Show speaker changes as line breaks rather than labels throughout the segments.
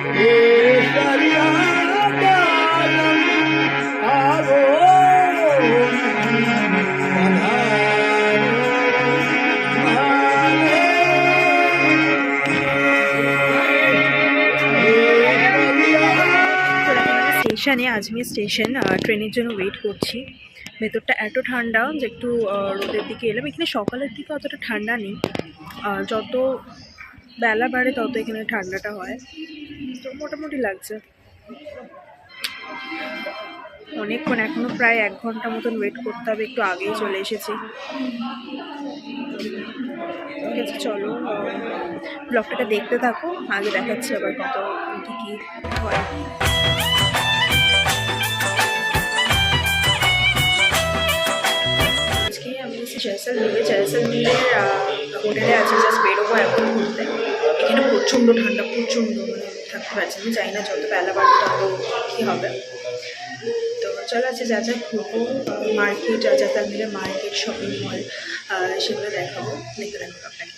স্টেশনে, আজমির স্টেশন, ট্রেনের জন্য ওয়েট করছি। ভেতরটা এত ঠান্ডা যে একটু রোদের দিকে এলাম। এখানে সকালের দিকে অতটা ঠান্ডা নেই, যত বেলা বাড়ে তত এখানে ঠান্ডাটা হয়, তো মোটামুটি লাগছে। অনেকক্ষণ, এখনো প্রায় 1 ঘন্টা মতন ওয়েট করতে হবে, একটু আগেই চলে এসেছি। ঠিক আছে, চলো ব্লগটাকে দেখতে থাকো, আগে দেখাচ্ছি আবার কত কী হয়। আজকে আমি জয়সলমীরের হোটেলে আছি, জাস্ট বেরোবো এখন ঘুরতে। এখানে প্রচণ্ড ঠান্ডা, প্রচণ্ড, মানে থাকতে পারছি আমি, জানি না যত বেলা বাড়বে তত কী হবে। তো চলো আছে যা যা ঘুরবো, মার্কেট, জয়সলমীরের মার্কেট, শপিং মল, সেগুলো দেখাবো, দেখতে থাকবো আপনাকে।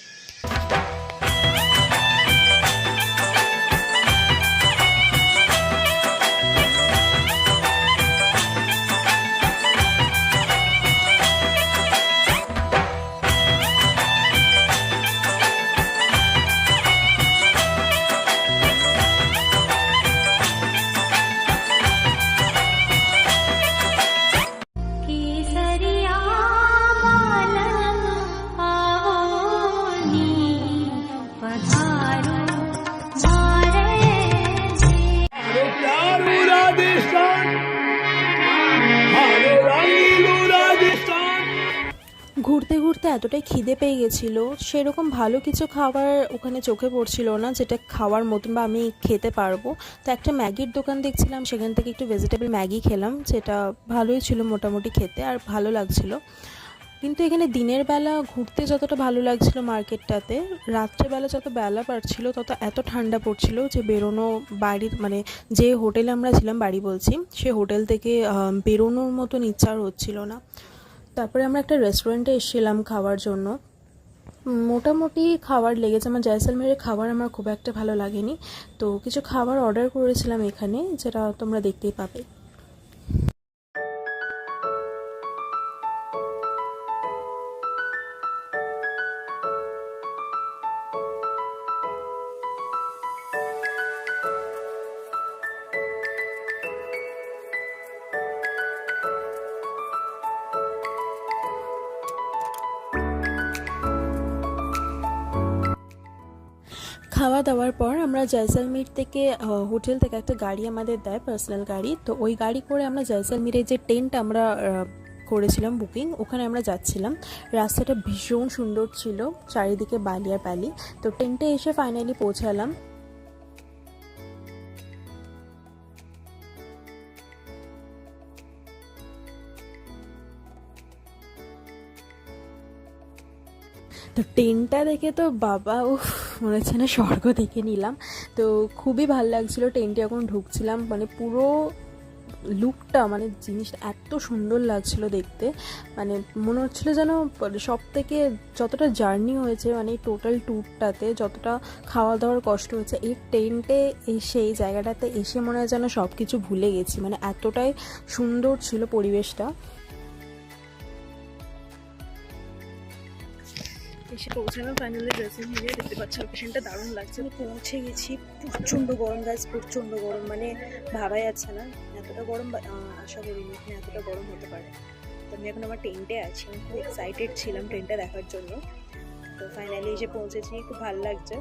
ঘুরতে ঘুরতে এতটাই খিদে পেয়ে গেছিলো, সেরকম ভালো কিছু খাবার ওখানে চোখে পড়ছিল না যেটা খাওয়ার মতন বা আমি খেতে পারবো। তো একটা ম্যাগির দোকান দেখছিলাম, সেখান থেকে একটু ভেজিটেবল ম্যাগি খেলাম, যেটা ভালোই ছিল মোটামুটি খেতে, আর ভালো লাগছিল। কিন্তু এখানে দিনের বেলা ঘুরতে যতটা ভালো লাগছিল মার্কেটটাতে, রাত্রেবেলা যত বেলা বাড়ছিল তত এত ঠান্ডা পড়ছিল যে বেরোনো, বাড়ির মানে যে হোটেলে আমরা ছিলাম, বাড়ি বলছি, সে হোটেল থেকে বেরোনোর মতন ইচ্ছা আর হচ্ছিল না। তারপরে আমরা একটা রেস্টুরেন্টে এসেছিলাম খাওয়ার জন্য। মোটামুটি খাবার লেগেছে, আমার জয়সলমীরের খাবার আমার খুব একটা ভালো লাগেনি, তো কিছু খাবার অর্ডার করেছিলাম এখানে, যেটা তোমরা দেখতেই পাবে। খাওয়া দাওয়ার পর আমরা জয়সলমীর থেকে, হোটেল থেকে একটা গাড়ি আমাদের দেয়, পার্সোনাল গাড়ি, তো ওই গাড়ি করে আমরা জয়সলমীরের যে টেন্ট আমরা করেছিলাম বুকিং, ওখানে আমরা যাচ্ছিলাম। রাস্তাটা ভীষণ সুন্দর ছিল, চারিদিকে বালি আর বালি। তো টেন্টে এসে ফাইনালি পৌঁছালাম। তো টেন্টটা দেখে তো বাবা, মনে হচ্ছে না স্বর্গ দেখে নিলাম। তো খুবই ভালো লাগছিলো টেন্টে যখন ঢুকছিলাম, মানে পুরো লুকটা, মানে জিনিসটা এত সুন্দর লাগছিল দেখতে, মানে মনে হচ্ছিলো যেন সব থেকে যতটা জার্নি হয়েছে, মানে এই টোটাল ট্যুরটাতে যতটা খাওয়া দাওয়ার কষ্ট হয়েছে, এই টেন্টে এসে, এই জায়গাটাতে এসে মনে হয় যেন সব কিছু ভুলে গেছি, মানে এতটাই সুন্দর ছিল পরিবেশটা। এসে পৌঁছানো ফাইনালি জয়সলমীরে, দেখতে পাচ্ছি লোকেশনটা দারুণ লাগছে। আমি পৌঁছে গেছি, প্রচণ্ড গরম গাছ, প্রচণ্ড গরম, মানে ভাবাই যাচ্ছে না এতটা গরম, আশা করিনি এখানে এতটা গরম হতে পারে। তো আমি এখন আমার টেন্টে আছি, আমি খুব এক্সাইটেড ছিলাম টেন্টটা দেখার জন্য। তো ফাইনালি এসে পৌঁছেছি, খুব ভালো লাগছে,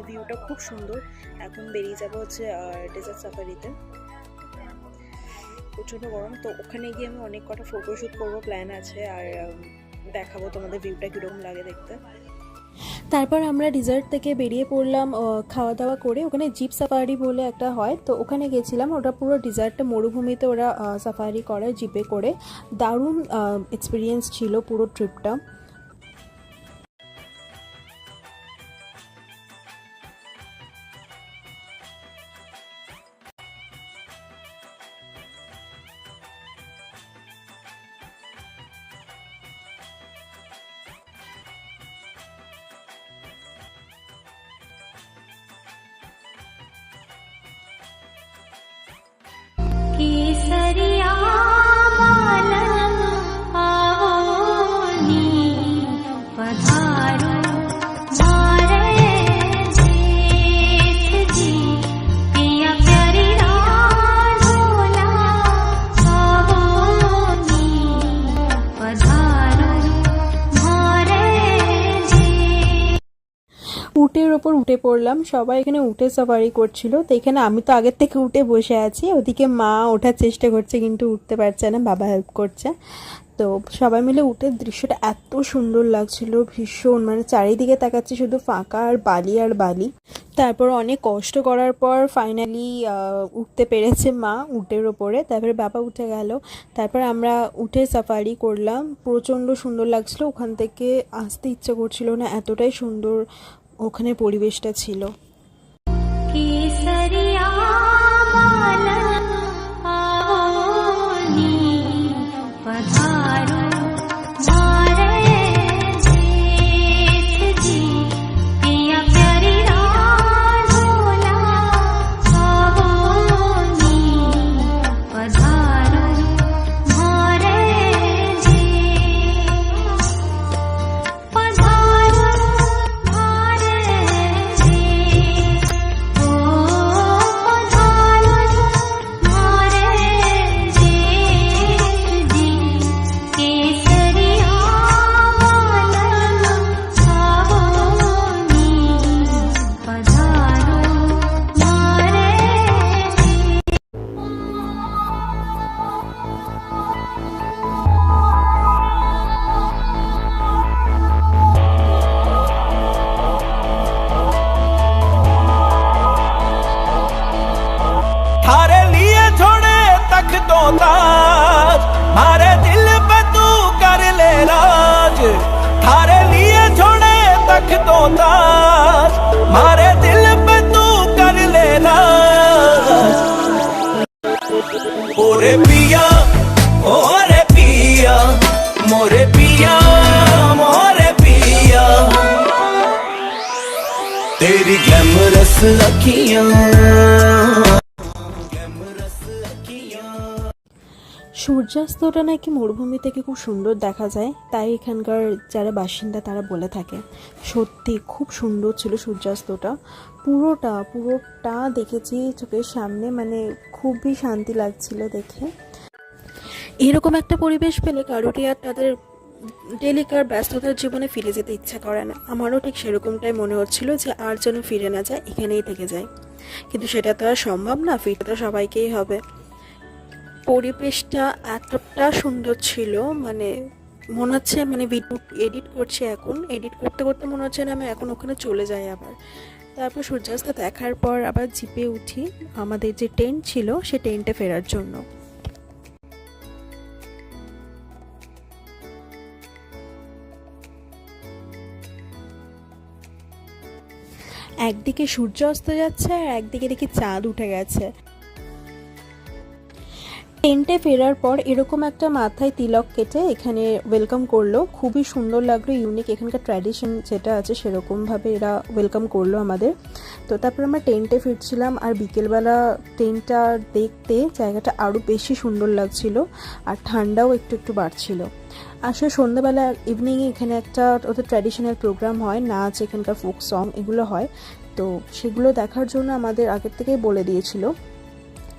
ভিউটা খুব সুন্দর। এখন বেরিয়ে যাবো হচ্ছে ডেজার্ট সাফারিতে। প্রচণ্ড গরম, তো ওখানে গিয়ে আমি অনেক কটা ফটোশ্যুট করবো, প্ল্যান আছে, আর দেখাবো তোমাদের ভিউটা কীরকম লাগে দেখতে। তারপর আমরা রিসর্ট থেকে বেরিয়ে পড়লাম খাওয়া দাওয়া করে। ওখানে জিপ সাফারি বলে একটা হয়, তো ওখানে গেছিলাম। ওটা পুরো ডিজার্টটা মরুভূমিতে ওরা সাফারি করে জিপে করে। দারুণ এক্সপিরিয়েন্স ছিল পুরো ট্রিপটা। বেরিয়ে পড়লাম। সবাই এখানে উঠে সাফারি করছিল, তো এখানে আমি তো আগের থেকে উঠে বসে আছি, ওদিকে মা ওঠার চেষ্টা করছে কিন্তু উঠতে পারছে না, বাবা হেল্প করছে। তো সবাই মিলে উঠে দৃশ্যটা এত সুন্দর লাগছিল, ভীষণ, মানে চারিদিকে তাকাচ্ছি শুধু ফাঁকা আর বালি আর বালি। তারপর অনেক কষ্ট করার পর ফাইনালি উঠতে পেরেছে মা উটের ওপরে, তারপরে বাবা উঠে গেল। তারপর আমরা উঠে সাফারি করলাম, প্রচণ্ড সুন্দর লাগছিল, ওখান থেকে আসতে ইচ্ছা করছিল না, এতটাই সুন্দর ওখানে পরিবেশটা ছিল।
थारे लिए छोड़े तक तो ताज, मारे दिल पे तू कर ले राज। थारे लिए छोड़े तक तो ताज, मारे दिल पे तू कर ले राज। ओरे पिया, ओरे पिया, मोरे पिया, मोरे पिया, तेरी ग्लैमरस अखियां।
সূর্যাস্তটা নাকি মরুভূমি থেকে খুব সুন্দর দেখা যায়, তাই এখানকার যারা বাসিন্দা তারা বলে থাকে। সত্যি খুব সুন্দর ছিল সূর্যাস্তটা, পুরোটা দেখেছি চোখের সামনে, মানে খুবই শান্তি লাগছিল দেখে। এরকম একটা পরিবেশ পেলে কারোরই আর তাদের ডেলিকার ব্যস্ততার জীবনে ফিরে যেতে ইচ্ছা করে না। আমারও ঠিক সেরকমটাই মনে হচ্ছিল যে আর যেন ফিরে না যায়, এখানেই থেকে যায়, কিন্তু সেটা তো আর সম্ভব না, ফিরতে তো সবাইকেই হবে। পরিবেশটা এতটা সুন্দর ছিল, মানে মনে হচ্ছে মানে ভিডিও এডিট করছি, এখন এডিট করতে করতে মনে হচ্ছে না আমি এখন ওখানে চলে যাই আবার। তারপর সূর্যাস্ত দেখার পর আবার জিপে উঠি আমাদের যে টেন্ট ছিল সে টেন্টে ফেরার জন্য। একদিকে সূর্য অস্ত যাচ্ছে আর একদিকে দেখি চাঁদ উঠে গেছে। টেন্টে ফেরার পর এরকম একটা মাথায় তিলক কেটে এখানে ওয়েলকাম করলো, খুবই সুন্দর লাগলো, ইউনিক, এখানকার ট্র্যাডিশন যেটা আছে সেরকমভাবে এরা ওয়েলকাম করলো আমাদের। তো তারপর আমরা টেন্টে ফিরছিলাম, আর বিকেলবেলা টেন্টটা দেখতে জায়গাটা আরও বেশি সুন্দর লাগছিল, আর ঠান্ডাও একটু একটু বাড়ছিল। আসলে সন্ধ্যাবেলা ইভিনিংয়ে এখানে একটা ওদের ট্র্যাডিশনাল প্রোগ্রাম হয়, নাচ, এখানকার ফোক সং এগুলো হয়, তো সেগুলো দেখার জন্য আমাদের আগের থেকেই বলে দিয়েছিল।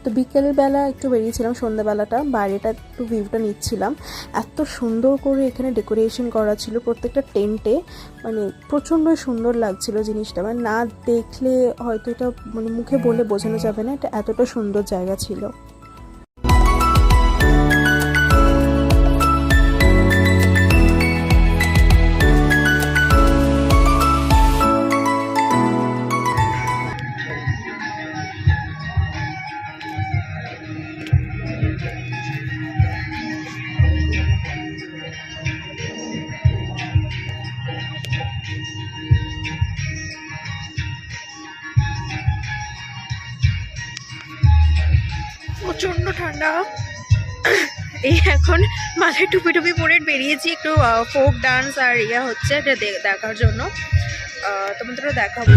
তো বিকেলবেলা একটু বেরিয়েছিলাম, সন্ধ্যাবেলাটা বাইরেটা একটু ভিউটা নিচ্ছিলাম। এত সুন্দর করে এখানে ডেকোরেশন করা ছিল প্রত্যেকটা টেন্টে, মানে প্রচণ্ড সুন্দর লাগছিল জিনিসটা, মানে না দেখলে হয়তো এটা মানে মুখে বলে বোঝানো যাবে না, এটা এতটা সুন্দর জায়গা ছিল। প্রচণ্ড ঠান্ডা, এই এখন মাথায় টুপি টুপি পরে বেরিয়েছি একটু ফোক ডান্স আর ইয়া হচ্ছে এটা দেখার জন্য, তোমাদেরও দেখাবো।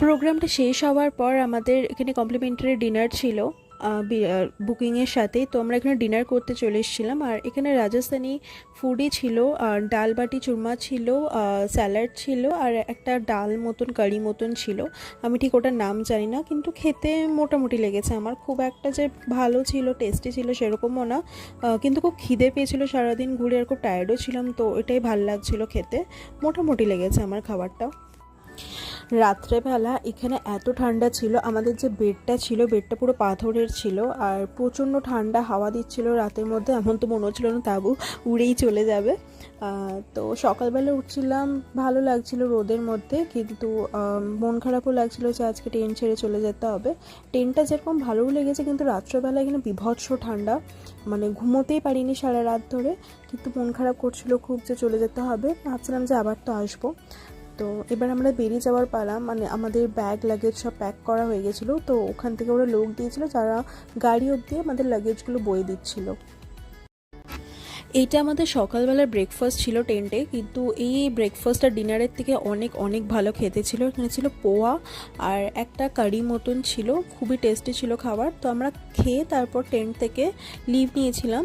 প্রোগ্রামটা শেষ হওয়ার পর আমাদের এখানে কমপ্লিমেন্টারি ডিনার ছিল বুকিংয়ের সাথে। তো আমরা এখানে ডিনার করতে চলে এসেছিলাম। আর এখানে রাজস্থানি ফুডই ছিল, আর ডাল বাটি চুরমা ছিল, স্যালাড ছিল, আর একটা ডাল মতন কারি মতন ছিল। আমি ঠিক ওটার নাম জানি না, কিন্তু খেতে মোটামুটি লেগেছে আমার। খুব একটা যে ভালো ছিল, টেস্টি ছিল সেরকমও না, কিন্তু খুব খিদে পেয়েছিল সারাদিন ঘুরে, আর খুব টায়ার্ডও ছিলাম, তো এটাই ভালো লাগছিলো খেতে। মোটামুটি লেগেছে আমার খাবারটা। রাত্রেবেলা এখানে এত ঠান্ডা ছিল, আমাদের যে বেডটা ছিল বেডটা পুরো পাথরের ছিল, আর প্রচণ্ড ঠান্ডা হাওয়া দিচ্ছিল রাতের মধ্যে। এমন তো মনে হচ্ছিল না তাবু উড়েই চলে যাবে। তো সকালবেলা উঠছিলাম, ভালো লাগছিল রোদের মধ্যে, কিন্তু মন খারাপও লাগছিল যে আজকে ট্রেন ছেড়ে চলে যেতে হবে। ট্রেনটা যেরকম ভালোও লেগেছে, কিন্তু রাত্রেবেলা এখানে বিভৎস ঠান্ডা, মানে ঘুমোতেই পারিনি সারা রাত ধরে। কিন্তু মন খারাপ করছিল খুব যে চলে যেতে হবে, ভাবছিলাম যে আবার তো আসবো। তো এবার আমরা বেরিয়ে যাওয়ার পালা, মানে আমাদের ব্যাগ লাগেজ সব প্যাক করা হয়ে গেছিলো। তো ওখান থেকে ওরা লোক দিয়েছিল যারা গাড়ি অবধি আমাদের লাগেজগুলো বয়ে দিচ্ছিলো। এইটা আমাদের সকালবেলার ব্রেকফাস্ট ছিল টেন্টে, কিন্তু এই ব্রেকফাস্ট আর ডিনারের থেকে অনেক অনেক ভালো খেতে ছিল। এখানে ছিল পোহা আর একটা কারি মতন ছিল, খুবই টেস্টি ছিল খাবার। তো আমরা খেয়ে তারপর টেন্ট থেকে লিভ নিয়েছিলাম।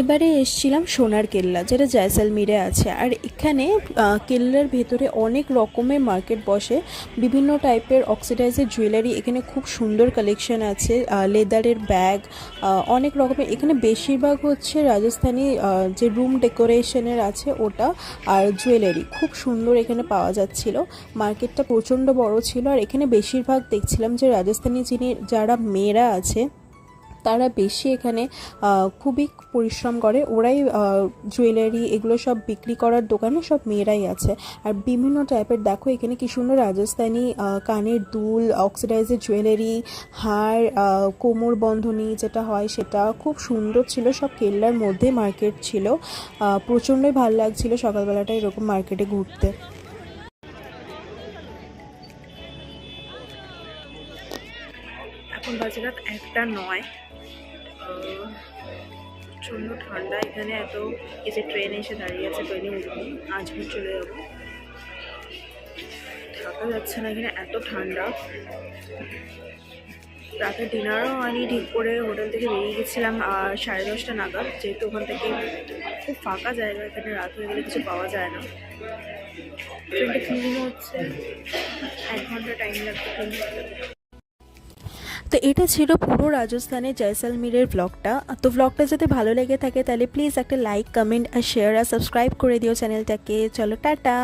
এবারে এসছিলাম সোনার কেল্লা, যেটা জয়সলমীরে আছে। আর এখানে কেল্লার ভেতরে অনেক রকমের মার্কেট বসে, বিভিন্ন টাইপের অক্সিডাইজের জুয়েলারি। এখানে খুব সুন্দর কালেকশন আছে, লেদারের ব্যাগ, অনেক রকমের। এখানে বেশিরভাগ হচ্ছে রাজস্থানি যে রুম ডেকোরেশনের আছে ওটা, আর জুয়েলারি খুব সুন্দর এখানে পাওয়া যাচ্ছিল। মার্কেটটা প্রচণ্ড বড় ছিল। আর এখানে বেশিরভাগ দেখছিলাম যে রাজস্থানি যারা মেয়েরা আছে তারা বেশি এখানে খুবই পরিশ্রম করে। ওরাই জুয়েলারি এগুলো সব বিক্রি করার দোকানে সব মেয়েরাই আছে। আর বিভিন্ন টাইপের দেখো এখানে কি সুন্দর রাজস্থানি কানের দুল, অক্সিডাইজের জুয়েলারি, হার, কোমর বন্ধনী যেটা হয় সেটা খুব সুন্দর ছিল। সব কেল্লার মধ্যে মার্কেট ছিল, প্রচণ্ডই ভালো লাগছিল সকালবেলাটা এরকম মার্কেটে ঘুরতে। এখন বাজে রাত 1:09। প্রচণ্ড ঠান্ডা এখানে। এত এই যে ট্রেন এসে দাঁড়িয়ে আছে, ট্রেনে উঠবো, আজমির চলে যাবো। থাকা যাচ্ছে না এখানে, এত ঠান্ডা। রাতে ডিনারও হয়নি ঠিক করে, হোটেল থেকে বেরিয়ে গেছিলাম 10:30 নাগাদ, যেহেতু ওখান থেকে খুব ফাঁকা জায়গা, এখানে রাত হয়ে গেলে কিছু পাওয়া যায় না। ট্রেনটা ক্লিন হচ্ছে, 1 ঘন্টা টাইম লাগবে ক্লিন করতে। তো এটা ছিল পুরো রাজস্থানের জয়সলমীরের ব্লগটা। তো ব্লগটা যদি ভালো লেগে থাকে তাহলে প্লিজ একটা লাইক, কমেন্ট আর শেয়ার আর সাবস্ক্রাইব করে দিও চ্যানেলটাকে। চলো টাটা।